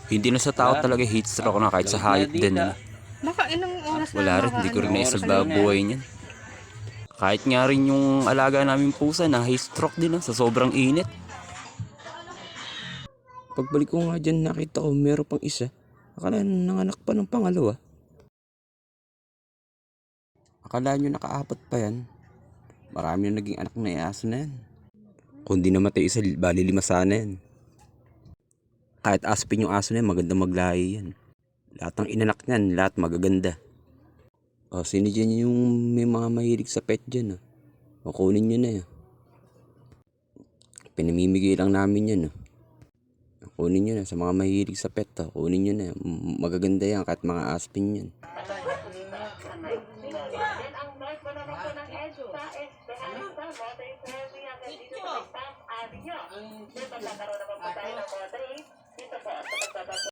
Hindi na sa tao talaga heat stroke na kahit sa hayop din. Baka ilang oras na Wala rin, hindi ko rin naisalba buhay niyan. Kahit nga rin yung alaga namin pusa na heat stroke din sa sobrang init. Pagbalik ko nga dyan, nakita ko meron pang isa. Akala nanganak pa ng pangalawa. Akala nyo nakaapat pa yan. Marami na naging anak na aso na yan. Kung di namatay isa, bali 5 sana yan. Kahit aspin yung aso na yan, maganda maglahi yan. Lahat ng inanak niyan, lahat magaganda. O, sino dyan yung may mga mahilig sa pet dyan? O, kunin nyo na yan. Pinamimigay lang namin yan. Kunin nyo na sa mga mahilig sa pet. Kunin nyo na yan. Magaganda yan kahit mga aspin yan.